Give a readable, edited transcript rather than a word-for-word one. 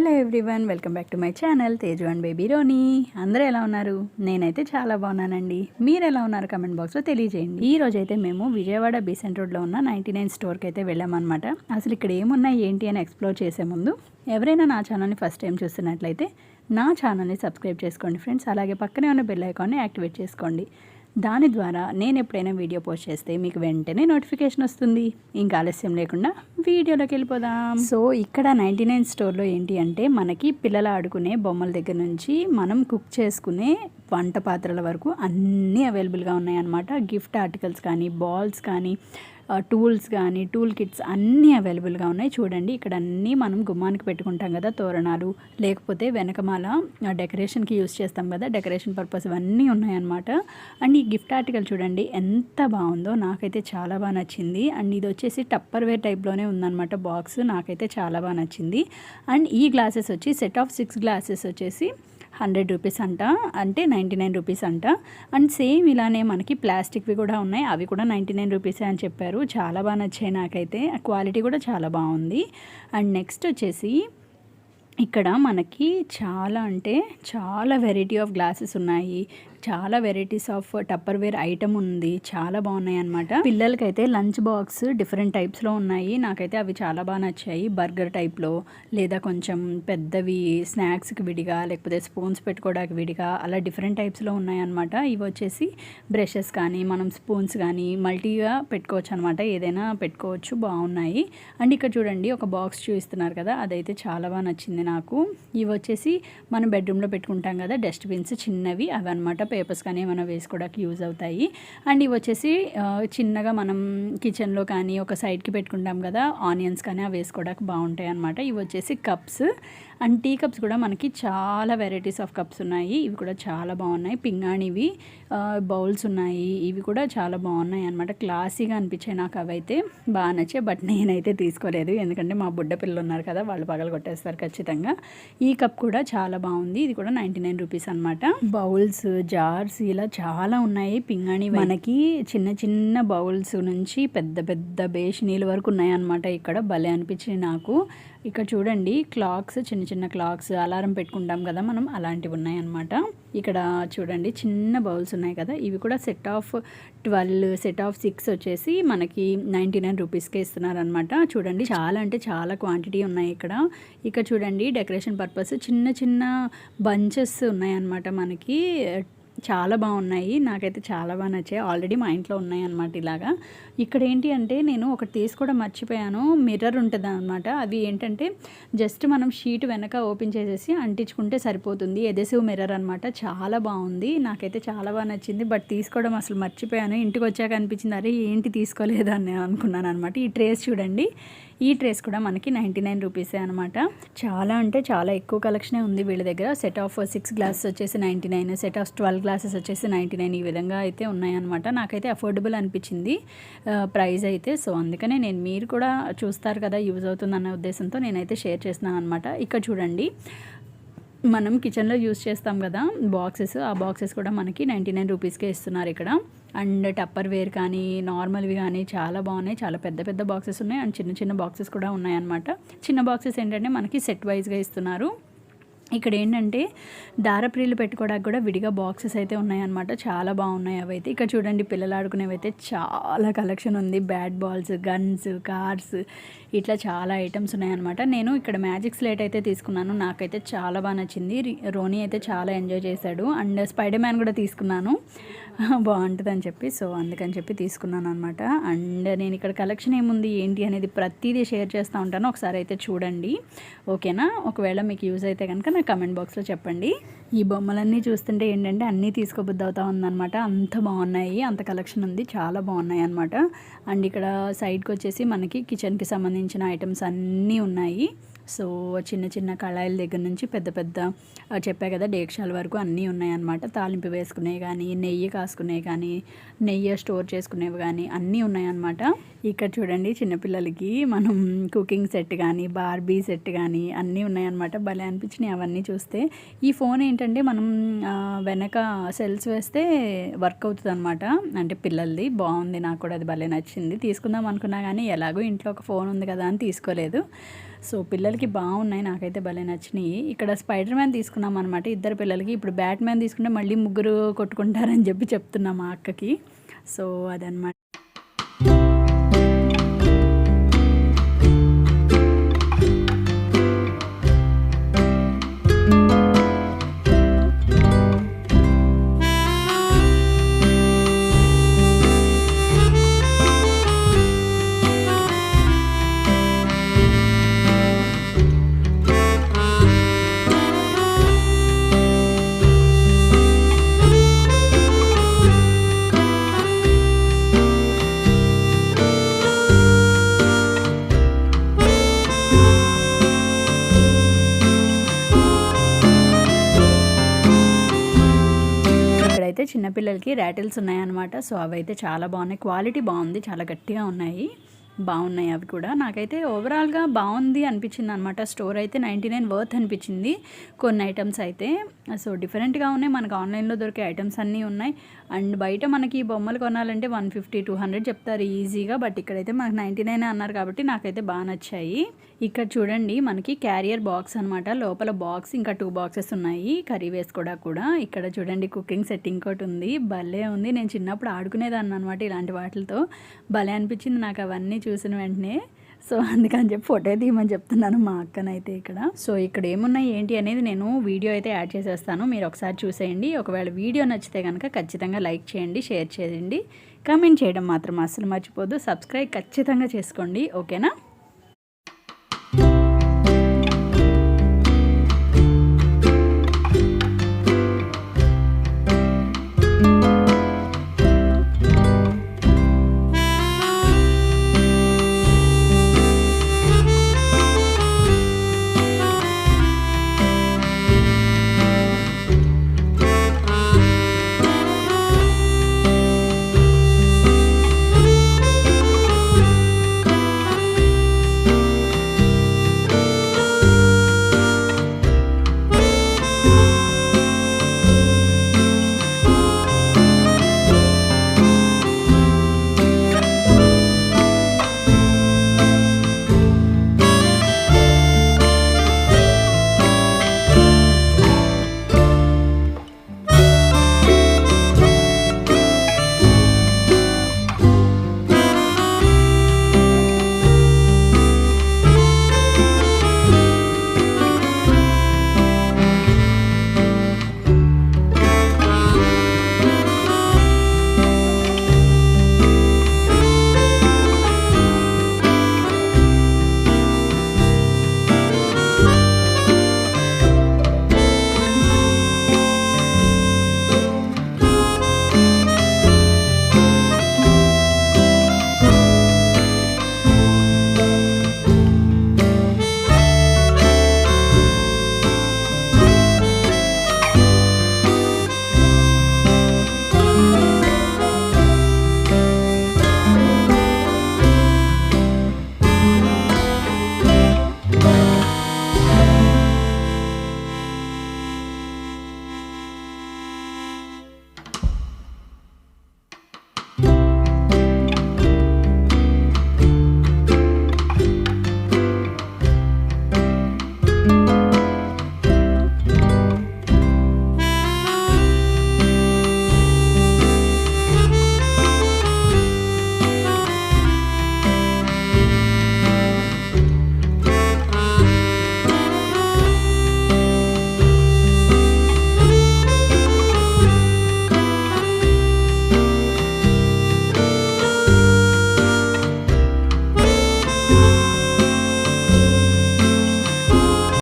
Hello everyone, welcome back to my channel Teju and baby Ronnie. అందరూ ఎలా ఉన్నారు? నేనైతే చాలా బాగున్నానండి. మీరు ఎలా ఉన్నారు కమెంట్ బాక్స్లో తెలియజేయండి. ఈ రోజు అయితే మేము విజయవాడ బీసెంట్ రోడ్లో ఉన్న 99 స్టోర్కి అయితే వెళ్ళామన్నమాట. అసలు ఇక్కడ ఏమున్నాయి ఏంటి అని ఎక్స్ప్లోర్ చేసే ముందు ఎవరైనా నా ఛానల్ని ఫస్ట్ టైం చూస్తున్నట్లయితే నా ఛానల్ని సబ్స్క్రైబ్ చేసుకోండి ఫ్రెండ్స్. అలాగే పక్కనే ఉన్న బెల్ ఐకాన్ని యాక్టివేట్ చేసుకోండి. దాని ద్వారా నేను ఎప్పుడైనా వీడియో పోస్ట్ చేస్తే మీకు వెంటనే నోటిఫికేషన్ వస్తుంది. ఇంకా ఆలస్యం లేకుండా వీడియోలోకి వెళ్ళిపోదాం. సో ఇక్కడ 99 స్టోర్లో ఏంటి అంటే మనకి పిల్లలు ఆడుకునే బొమ్మల దగ్గర నుంచి మనం కుక్ చేసుకునే వంట పాత్రల వరకు అన్నీ అవైలబుల్గా ఉన్నాయన్నమాట. గిఫ్ట్ ఆర్టికల్స్ కానీ, బాల్స్ కానీ, టూల్స్ కానీ, టూల్ కిట్స్ అన్నీ అవైలబుల్గా ఉన్నాయి. చూడండి, ఇక్కడ అన్నీ మనం గుమ్మానికి పెట్టుకుంటాం కదా, తోరణాలు, లేకపోతే వెనకమాల డెకరేషన్కి యూస్ చేస్తాం కదా, డెకరేషన్ పర్పస్ ఇవన్నీ ఉన్నాయన్నమాట. అండ్ ఈ గిఫ్ట్ ఆర్టికల్ చూడండి ఎంత బాగుందో, నాకైతే చాలా బాగా నచ్చింది. అండ్ ఇది వచ్చేసి టప్పర్ వేర్ టైప్లోనే ఉందన్నమాట బాక్స్, నాకైతే చాలా బాగా నచ్చింది. అండ్ ఈ గ్లాసెస్ వచ్చి సెట్ ఆఫ్ 6 గ్లాసెస్ వచ్చేసి 100 రూపీస్ అంట, అంటే 99 రూపీస్ అంట. అండ్ సేమ్ ఇలానే మనకి ప్లాస్టిక్వి కూడా ఉన్నాయి, అవి కూడా 99 రూపీసే అని చెప్పారు. చాలా బాగా నచ్చాయి నాకైతే, క్వాలిటీ కూడా చాలా బాగుంది. అండ్ నెక్స్ట్ వచ్చేసి ఇక్కడ మనకి చాలా అంటే చాలా వెరైటీ ఆఫ్ గ్లాసెస్ ఉన్నాయి, చాలా varieties of tupperware item ఉంది, చాలా బాగున్నాయి అనమాట. పిల్లలకైతే లంచ్ బాక్స్ డిఫరెంట్ టైప్స్లో ఉన్నాయి, నాకైతే అవి చాలా బాగా నచ్చాయి. బర్గర్ టైప్లో, లేదా కొంచెం పెద్దవి స్నాక్స్కి విడిగా, లేకపోతే స్పూన్స్ పెట్టుకోవడానికి విడిగా, అలా డిఫరెంట్ టైప్స్లో ఉన్నాయన్నమాట. ఇవి వచ్చేసి బ్రషెస్ కానీ, మనం స్పూన్స్ కానీ మల్టీగా పెట్టుకోవచ్చు అనమాట, ఏదైనా పెట్టుకోవచ్చు, బాగున్నాయి. అండ్ ఇక్కడ చూడండి ఒక బాక్స్ చూపిస్తున్నారు కదా, అదైతే చాలా బాగా నచ్చింది నాకు. ఇవి వచ్చేసి మనం బెడ్రూమ్లో పెట్టుకుంటాం కదా డస్ట్బిన్స్, చిన్నవి అవి అనమాట, పేపర్స్ కానీ ఏమైనా వేసుకోవడానికి యూజ్ అవుతాయి. అండ్ ఇవి వచ్చేసి చిన్నగా మనం కిచెన్లో కానీ ఒక సైడ్కి పెట్టుకుంటాం కదా, ఆనియన్స్ కానీ అవి వేసుకోవడానికి బాగుంటాయి అనమాట. ఇవి వచ్చేసి కప్స్. అండ్ టీ కప్స్ కూడా మనకి చాలా వెరైటీస్ ఆఫ్ కప్స్ ఉన్నాయి, ఇవి కూడా చాలా బాగున్నాయి. పింగాణివి బౌల్స్ ఉన్నాయి, ఇవి కూడా చాలా బాగున్నాయి అనమాట, క్లాసీగా అనిపించాయి నాకు, అవైతే బాగా నచ్చాయి. బట్ నేనైతే తీసుకోలేదు, ఎందుకంటే మా బుడ్డ పిల్లలు ఉన్నారు కదా, వాళ్ళు పగలు కొట్టేస్తారు ఖచ్చితంగా. ఈ కప్ కూడా చాలా బాగుంది, ఇది కూడా 99 రూపీస్ అనమాట. బౌల్స్, జార్స్ ఇలా చాలా ఉన్నాయి. పింగాణి మనకి చిన్న చిన్న బౌల్స్ నుంచి పెద్ద పెద్ద బేషనీల వరకు ఉన్నాయన్నమాట. ఇక్కడ భలే అనిపించింది నాకు. ఇక్కడ చూడండి క్లాక్స్, చిన్న చిన్న క్లాక్స్, అలారం పెట్టుకుంటాం కదా మనం, అలాంటివి ఉన్నాయన్నమాట. ఇక్కడ చూడండి చిన్న బౌల్స్ ఉన్నాయి కదా, ఇవి కూడా సెట్ ఆఫ్ 12, సెట్ ఆఫ్ 6 వచ్చేసి మనకి 99 రూపీస్కే ఇస్తున్నారనమాట. చూడండి చాలా అంటే చాలా క్వాంటిటీ ఉన్నాయి ఇక్కడ. ఇక్కడ చూడండి డెకరేషన్ పర్పస్ చిన్న చిన్న బంచెస్ ఉన్నాయన్నమాట మనకి, చాలా బాగున్నాయి, నాకైతే చాలా బాగా నచ్చాయి. ఆల్రెడీ మా ఇంట్లో ఉన్నాయి అన్నమాట ఇలాగా. ఇక్కడ ఏంటి అంటే నేను ఒకటి తీసుకోవడం మర్చిపోయాను, మిర్రర్ ఉంటుంది అనమాట. అవి ఏంటంటే జస్ట్ మనం షీట్ వెనక ఓపెన్ చేసేసి అంటించుకుంటే సరిపోతుంది, ఎదెసివ్ మిర్రర్ అనమాట. చాలా బాగుంది, నాకైతే చాలా బాగా నచ్చింది. బట్ తీసుకోవడం అసలు మర్చిపోయాను, ఇంటికి వచ్చాక అనిపించింది అరే ఏంటి తీసుకోలేదు అని నేను అనుకున్నాను అనమాట. ఈ ట్రేస్ చూడండి, ఈ ట్రేస్ కూడా మనకి 99 రూపీసే అనమాట. చాలా అంటే చాలా ఎక్కువ కలెక్షనే ఉంది వీళ్ళ దగ్గర. సెట్ ఆఫ్ 6 గ్లాసెస్ వచ్చేసి 99, సెట్ ఆఫ్ 12 గ్లాసెస్ వచ్చేసి 99, ఈ విధంగా అయితే ఉన్నాయన్నమాట. నాకైతే అఫోర్డబుల్ అనిపించింది ప్రైస్ అయితే. సో అందుకనే నేను, మీరు కూడా చూస్తారు కదా యూజ్ అవుతుందన్న ఉద్దేశంతో నేనైతే షేర్ చేస్తున్నాను అనమాట. ఇక్కడ చూడండి మనం కిచెన్లో యూజ్ చేస్తాం కదా బాక్సెస్, ఆ బాక్సెస్ కూడా మనకి 99 రూపీస్కే ఇస్తున్నారు ఇక్కడ. అండ్ టప్పర్ వేర్ కానీ, నార్మల్వి కానీ చాలా బాగున్నాయి, చాలా పెద్ద పెద్ద బాక్సెస్ ఉన్నాయి. అండ్ చిన్న చిన్న బాక్సెస్ కూడా ఉన్నాయన్నమాట. చిన్న బాక్సెస్ ఏంటంటే మనకి సెట్ వైజ్గా ఇస్తున్నారు. ఇక్కడ ఏంటంటే దారప్రీలు పెట్టుకోవడానికి కూడా విడిగా బాక్సెస్ అయితే ఉన్నాయన్నమాట, చాలా బాగున్నాయి అవైతే. ఇక్కడ చూడండి పిల్లలు ఆడుకునేవి అయితే చాలా కలెక్షన్ ఉంది, బ్యాట్ బాల్స్, గన్స్, కార్స్, ఇట్లా చాలా ఐటమ్స్ ఉన్నాయన్నమాట. నేను ఇక్కడ మ్యాజిక్ స్లేట్ అయితే తీసుకున్నాను, నాకైతే చాలా బాగా నచ్చింది. రోనీ అయితే చాలా ఎంజాయ్ చేశాడు. అండ్ స్పైడర్ మ్యాన్ కూడా తీసుకున్నాను, బాగుంటుందని చెప్పి, సో అందుకని చెప్పి తీసుకున్నాను అనమాట. అండ్ నేను ఇక్కడ కలెక్షన్ ఏముంది ఏంటి అనేది ప్రతిదీ షేర్ చేస్తూ ఉంటాను, ఒకసారి అయితే చూడండి ఓకేనా. ఒకవేళ మీకు యూజ్ అయితే కనుక నా కమెంట్ బాక్స్లో చెప్పండి. ఈ బొమ్మలన్నీ చూస్తుంటే ఏంటంటే అన్నీ తీసుకోబుద్ధి అవుతా ఉందన్నమాట, అంత బాగున్నాయి, అంత కలెక్షన్ ఉంది, చాలా బాగున్నాయి అనమాట. అండ్ ఇక్కడ సైడ్కి వచ్చేసి మనకి కిచెన్కి సంబంధించిన ఐటమ్స్ అన్నీ ఉన్నాయి. సో చిన్న చిన్న కళాయిల దగ్గర నుంచి పెద్ద పెద్ద చెప్పా కదా డేక్షాల వరకు అన్నీ ఉన్నాయన్నమాట. తాలింపు వేసుకునేవి కానీ, నెయ్యి కాసుకునేవి కానీ, నెయ్యి స్టోర్ చేసుకునేవి కానీ అన్నీ ఉన్నాయన్నమాట. ఇక్కడ చూడండి చిన్నపిల్లలకి మనం కుకింగ్ సెట్ కానీ, బార్బీ సెట్ కానీ అన్నీ ఉన్నాయన్నమాట, భలే అనిపించినాయి అవన్నీ చూస్తే. ఈ ఫోన్ ఏంటి ఏంటంటే మనం వెనక సెల్స్ వేస్తే వర్క్ అవుతుంది అనమాట. అంటే పిల్లలది బాగుంది, నాకు కూడా అది భలే నచ్చింది. తీసుకుందాం అనుకున్నా కానీ ఎలాగో ఇంట్లో ఒక ఫోన్ ఉంది కదా అని తీసుకోలేదు. సో పిల్లలకి బాగున్నాయి, నాకైతే భలే నచ్చినాయి. ఇక్కడ స్పైడర్ మ్యాన్ తీసుకున్నాం అనమాట ఇద్దరు పిల్లలకి. ఇప్పుడు బ్యాట్ మ్యాన్ తీసుకుంటే మళ్ళీ ముగ్గురు కొట్టుకుంటారని చెప్పి చెప్తున్నాం మా అక్కకి. సో అదనమాట. అయితే చిన్నపిల్లలకి ర్యాటిల్స్ ఉన్నాయన్నమాట. సో అవైతే చాలా బాగున్నాయి, క్వాలిటీ బాగుంది, చాలా గట్టిగా ఉన్నాయి, బాగున్నాయి అవి కూడా. నాకైతే ఓవరాల్గా బాగుంది అనిపించింది అనమాట. స్టోర్ అయితే 99 వర్త్ అనిపించింది కొన్ని ఐటమ్స్ అయితే. సో డిఫరెంట్గా ఉన్నాయి, మనకు ఆన్లైన్లో దొరికే ఐటమ్స్ అన్నీ ఉన్నాయి. అండ్ బయట మనకి బొమ్మలు కొనాలంటే 150-200 చెప్తారు ఈజీగా, బట్ ఇక్కడైతే మనకు 99 అన్నారు కాబట్టి నాకైతే బాగా నచ్చాయి. ఇక్కడ చూడండి మనకి క్యారియర్ బాక్స్ అనమాట, లోపల బాక్స్ ఇంకా 2 బాక్సెస్ ఉన్నాయి కర్రీ వేసుకోవడానికి కూడా. ఇక్కడ చూడండి కుకింగ్ సెట్ ఇంకోటి ఉంది, భలే ఉంది. నేను చిన్నప్పుడు ఆడుకునేదాన్ని అనమాట ఇలాంటి వాటితో, భలే అనిపించింది నాకు అవన్నీ చూసిన వెంటనే. సో అందుకని చెప్పి ఫోటో తీయమని చెప్తున్నాను మా అక్కనైతే ఇక్కడ. సో ఇక్కడ ఏమున్నాయి ఏంటి అనేది నేను వీడియో అయితే యాడ్ చేసేస్తాను, మీరు ఒకసారి చూసేయండి. ఒకవేళ వీడియో నచ్చితే కనుక ఖచ్చితంగా లైక్ చేయండి, షేర్ చేయండి, కామెంట్ చేయడం మాత్రం అస్సలు మర్చిపోద్దు, సబ్స్క్రైబ్ ఖచ్చితంగా చేసుకోండి, ఓకేనా.